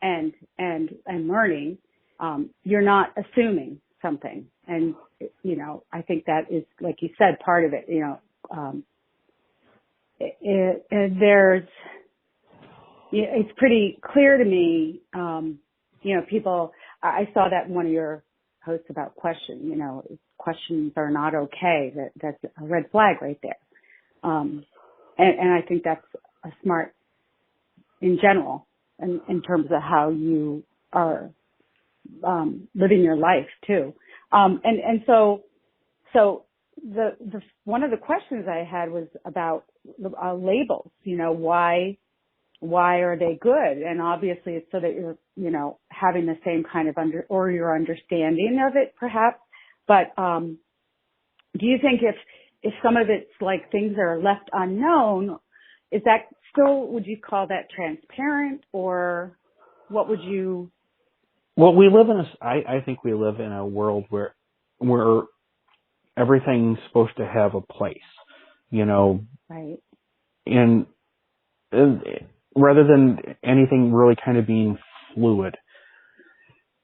and learning, you're not assuming something. And, I think that is, like you said, part of it. It's pretty clear to me, people, I saw that in one of your posts about questions are not okay. That's a red flag right there. And I think that's a smart in general, in terms of how you are, living your life too. And so the one of the questions I had was about labels. Why are they good? And obviously it's so that you're, having the same kind of or your understanding of it perhaps. But, do you think if some of it's like things that are left unknown, is that still, would you call that transparent, or what would you? Well, I think we live in a world where everything's supposed to have a place, Right. And rather than anything really kind of being fluid.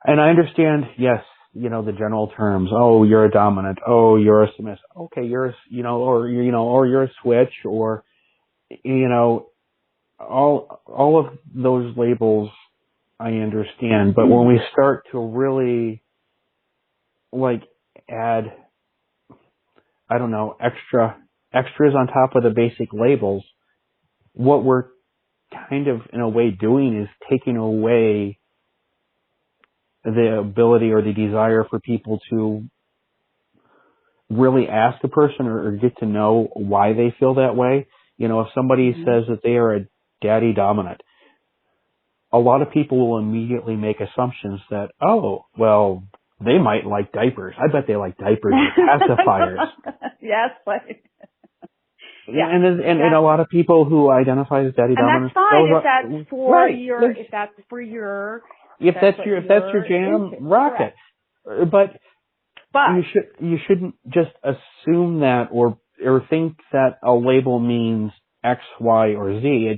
And I understand, yes, the general terms. Oh, you're a dominant. Oh, you're a submissive. Okay, you're or you're a switch, or all of those labels I understand. But when we start to really add, I don't know, extras on top of the basic labels, what we're kind of in a way doing is taking away the ability or the desire for people to really ask a person or get to know why they feel that way. If somebody says that they are a daddy dominant, a lot of people will immediately make assumptions that, oh, well, they might like diapers. I bet they like diapers or pacifiers. Yes, but yeah, and a lot of people who identify as daddy dominant. And that's fine if that's for right. if that's your jam, rock correct. it. But you shouldn't just assume that or think that a label means X, Y, or Z.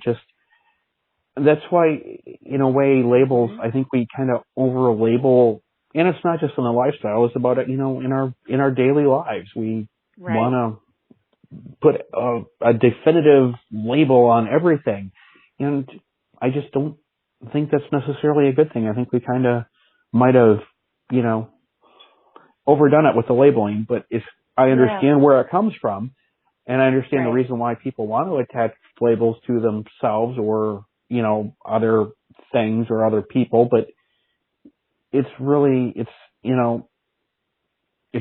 That's why, in a way, labels, I think we kind of over-label, and it's not just in the lifestyle, it's about it, in our daily lives. We want to put a definitive label on everything. And I just don't think that's necessarily a good thing. I think we kind of might have, overdone it with the labeling, but I understand where it comes from, and I understand the reason why people want to attach labels to themselves or, other things or other people, but it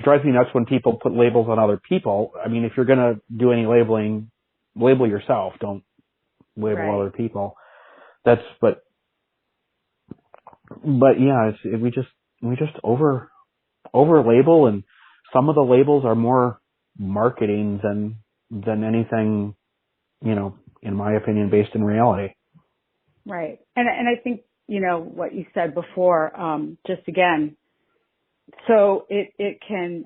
drives me nuts when people put labels on other people. I mean, if you're going to do any labeling, label yourself. Don't label other people. But yeah, we just over label, and some of the labels are more marketing than anything, in my opinion, based in reality. Right. And I think, what you said before, just again, so it can,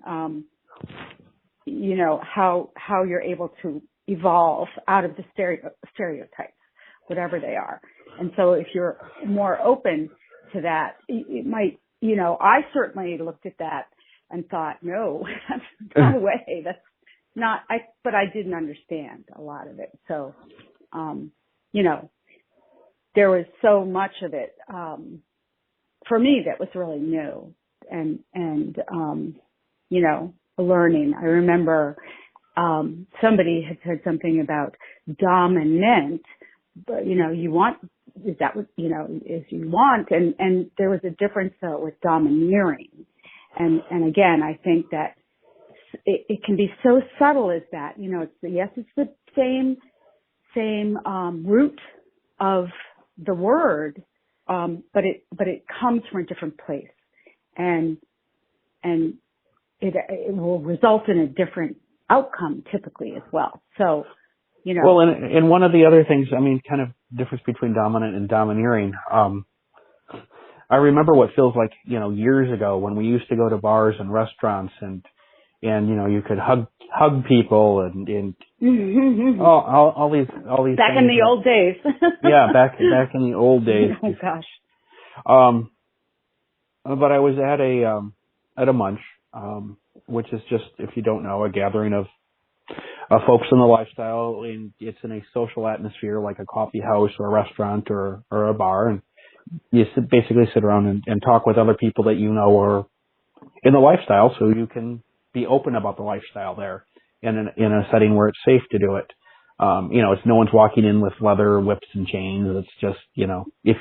how you're able to evolve out of the stereotypes, whatever they are. And so if you're more open to that, it might, I certainly looked at that and thought, no, no way, that's not, but I didn't understand a lot of it. So, there was so much of it, for me that was really new and learning. I remember, somebody had said something about dominant, but, you want, is that what, is you want? And there was a difference though with domineering. And again, I think that it can be so subtle as that, it's the same root of the word, but it comes from a different place, and it will result in a different outcome typically as well. So, Well, and one of the other things, kind of difference between dominant and domineering. I remember what feels like, years ago when we used to go to bars and restaurants and you could hug people and all these back in the old days. Yeah, back in the old days. Oh gosh. But I was at a munch, which is just, if you don't know, a gathering of folks in the lifestyle, and it's in a social atmosphere like a coffee house or a restaurant or a bar, and you basically sit around and talk with other people that are in the lifestyle, so you can be open about the lifestyle there in a setting where it's safe to do it. It's no one's walking in with leather whips and chains. It's just, if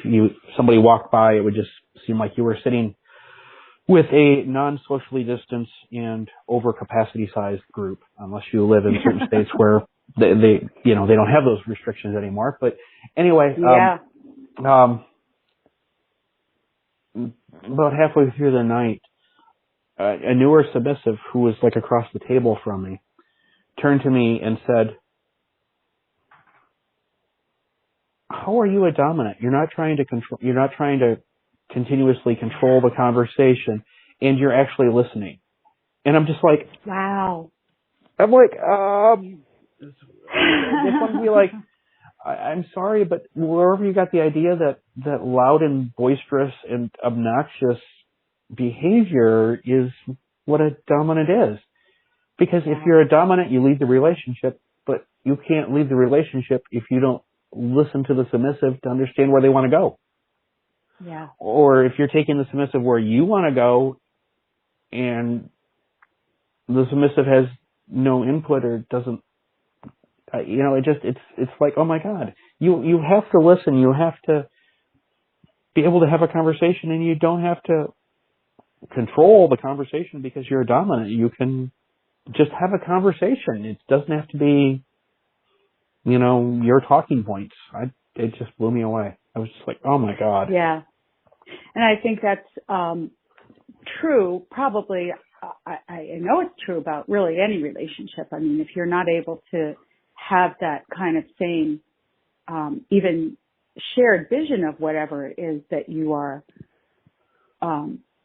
somebody walked by, it would just seem like you were sitting with a non-socially distanced and overcapacity sized group, unless you live in certain states where they don't have those restrictions anymore. But anyway, about halfway through the night, a newer submissive who was like across the table from me turned to me and said, "How are you a dominant? You're not trying to continuously control the conversation, and you're actually listening." And I'm just like, wow. I'm like, I just want to be like, I'm sorry, but wherever you got the idea that loud and boisterous and obnoxious behavior is what a dominant is. Because if you're a dominant, you leave the relationship, but you can't leave the relationship if you don't listen to the submissive to understand where they want to go. Yeah. Or if you're taking the submissive where you want to go and the submissive has no input or doesn't, it's like, oh my God, you have to listen. You have to be able to have a conversation, and you don't have to control the conversation because you're a dominant. You can just have a conversation. It doesn't have to be, your talking points. It just blew me away. I was just like, oh my God. Yeah. And I think that's true. Probably, I know it's true about really any relationship. I mean, if you're not able to have that kind of same, even shared vision of whatever it is that you are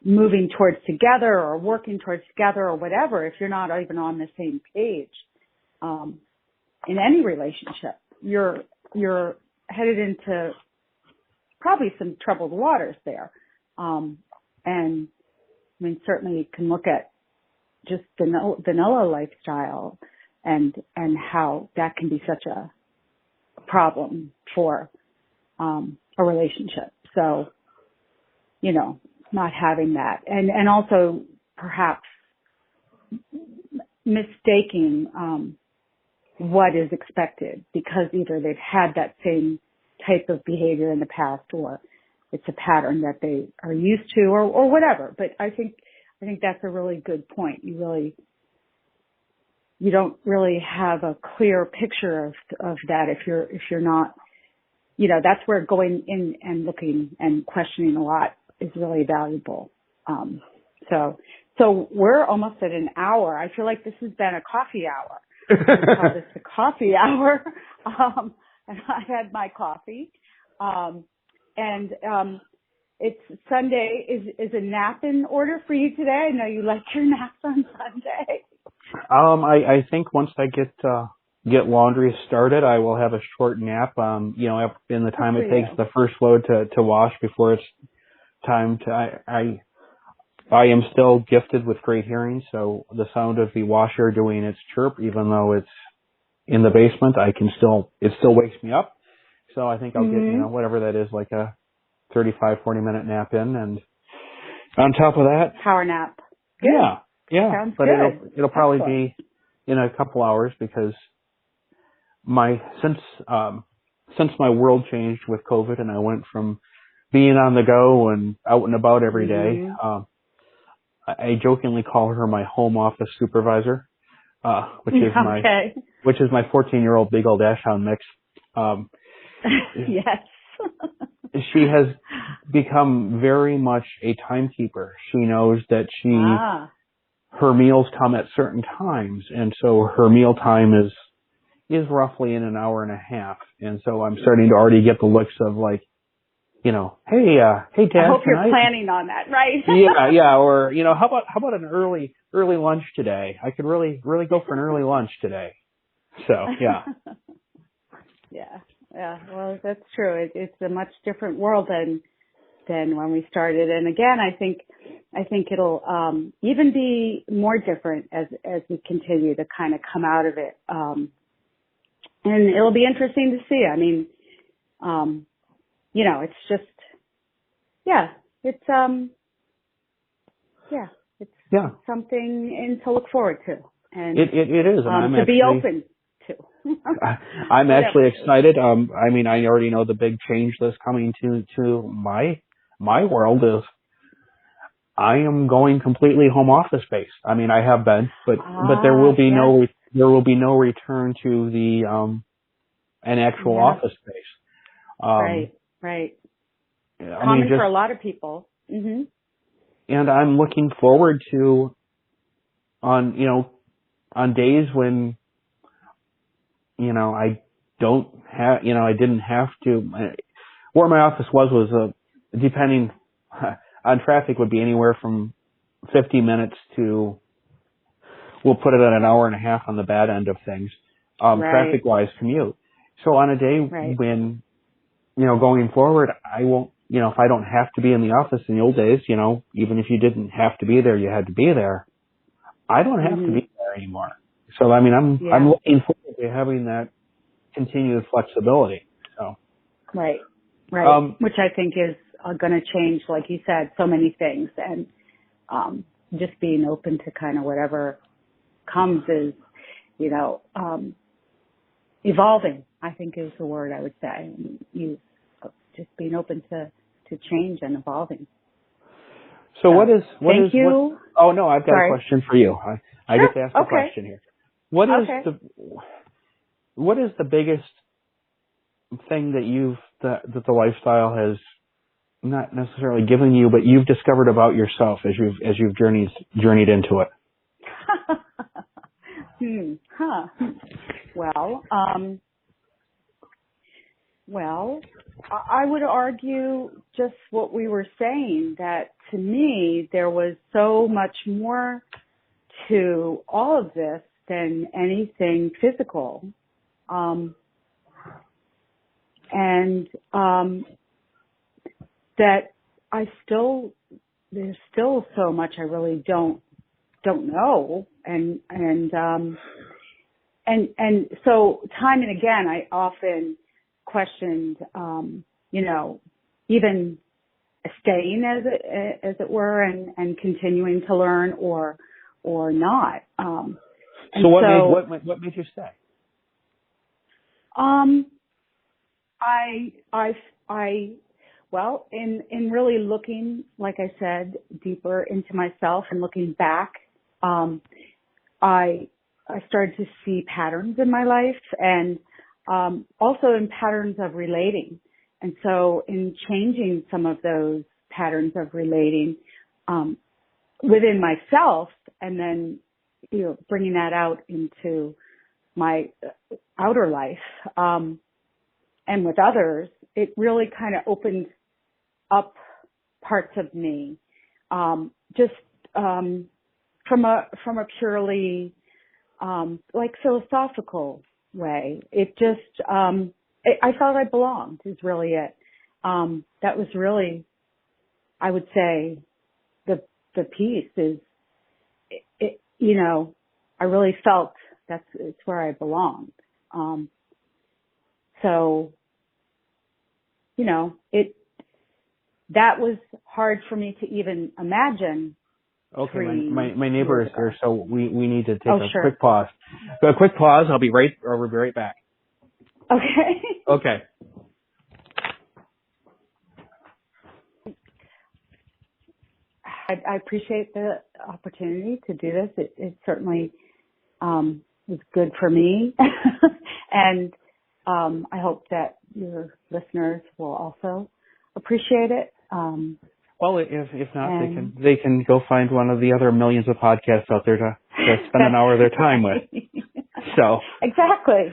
moving towards together or working towards together or whatever, if you're not even on the same page in any relationship, you're headed into probably some troubled waters there. And I mean, certainly you can look at just vanilla lifestyle and how that can be such a problem for a relationship. So, you know, not having that, and also perhaps mistaking what is expected because either they've had that same type of behavior in the past or it's a pattern that they are used to or whatever. But I think that's a really good point. You don't really have a clear picture of that if you're not, you know, that's where going in and looking and questioning a lot is really valuable. So we're almost at an hour. I feel like this has been a coffee hour. We call this the coffee hour. And I had my coffee. It's Sunday. Is a nap in order for you today? I know you like your naps on Sunday. I think once I get laundry started, I will have a short nap. You know, in the time it takes the first load to wash before it's time to, I am still gifted with great hearing, so the sound of the washer doing its chirp, even though it's in the basement, it still wakes me up. So I think I'll get, you know, whatever that is, like a 35, 40-minute nap in, and on top of that, power nap. Good. Yeah. Sounds but good. it'll probably be in a couple hours because since my world changed with COVID and I went from being on the go and out and about every day, I jokingly call her my home office supervisor, which is my 14-year-old big old Dachshund mix. Yes. She has become very much a timekeeper. She knows that her meals come at certain times, and so her meal time is roughly in an hour and a half. And so I'm starting to already get the looks of like, you know, hey Dad, I hope you're planning on that, right? yeah, or you know, how about an early lunch today? I could really go for an early lunch today. So yeah. Yeah. Well, that's true. It's a much different world than when we started. And again, I think it'll even be more different as we continue to kind of come out of it. And it'll be interesting to see. I mean, you know, it's just, it's something to look forward to. And it is. And I'm to be open to. I'm actually excited. I mean, I already know the big change that's coming to my world is I am going completely home office based. I mean, I have been, but there will be no return to the an actual office space. Right. Common for a lot of people. Mm-hmm. And I'm looking forward to on days when, you know, I didn't have to, where my office was depending on traffic would be anywhere from 50 minutes to, we'll put it at an hour and a half on the bad end of things, traffic wise commute. So on a day when, you know, going forward, I won't, you know, if I don't have to be in the office in the old days, you know, even if you didn't have to be there, you had to be there. I don't have to be there anymore. So, I mean, I'm looking forward to having that continued flexibility. So. Right. Which I think is going to change, like you said, so many things. And just being open to kind of whatever comes is, you know, evolving, I think is the word I would say. Just being open to change and evolving. So thank you. Oh no, I've got a question for you. I get to ask a question here. What is the biggest thing that you've that the lifestyle has not necessarily given you, but you've discovered about yourself as you've journeyed into it? Well, I would argue just what we were saying, that to me there was so much more to all of this than anything physical. That there's still so much I really don't know, and so time and again I often questioned, even staying as it were, and continuing to learn or not. So what made you stay? Well, in really looking, like I said, deeper into myself and looking back, I started to see patterns in my life, and also in patterns of relating. And so in changing some of those patterns of relating within myself, and then bringing that out into my outer life and with others, it really kind of opened up parts of me, just from a purely like philosophical way. It just I felt I belonged is really it. That was really, I would say, the piece is I really felt it's where I belonged. So that was hard for me to even imagine. Okay, my neighbor is here, so we need to take a sure. quick pause. So a quick pause. I'll be right back. Okay. Okay. I appreciate the opportunity to do this. It certainly was good for me, and I hope that your listeners will also appreciate it. Well, if not, they can go find one of the other millions of podcasts out there to spend an hour of their time with. So exactly.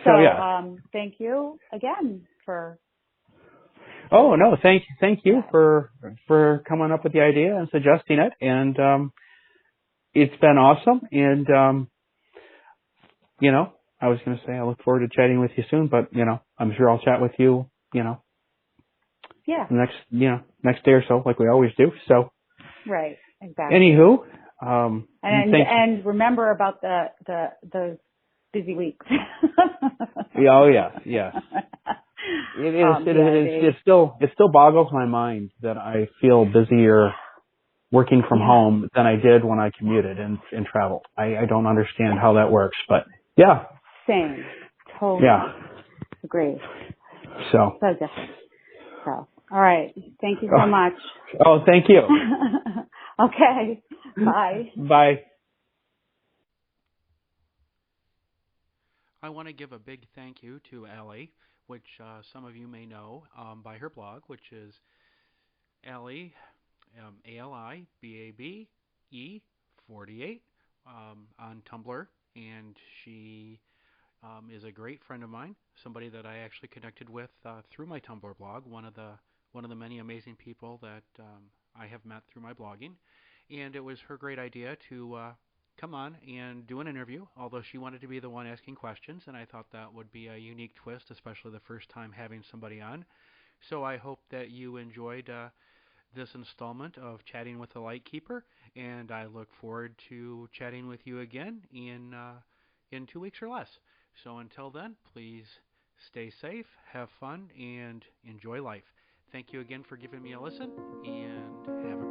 So yeah. Thank you again for. Oh no, thank you for coming up with the idea and suggesting it, and it's been awesome. And I was going to say I look forward to chatting with you soon, but I'm sure I'll chat with you. Yeah. Next day or so, like we always do. So. Right. Exactly. Anywho. And remember about those busy weeks. Oh yeah. It still boggles my mind that I feel busier working from home than I did when I commuted and traveled. I don't understand how that works, but yeah. Same. Totally. Yeah. Agree. So different. So, all right. Thank you so much. Oh, thank you. Okay. Bye. Bye. I want to give a big thank you to Allie, which some of you may know by her blog, which is Allie, ALIBABE 48 on Tumblr, and she is a great friend of mine, somebody that I actually connected with through my Tumblr blog, one of the many amazing people that I have met through my blogging, and it was her great idea to come on and do an interview, although she wanted to be the one asking questions, and I thought that would be a unique twist, especially the first time having somebody on. So I hope that you enjoyed this installment of Chatting with the Lightkeeper, and I look forward to chatting with you again in 2 weeks or less. So until then, please stay safe, have fun, and enjoy life. Thank you again for giving me a listen, and have a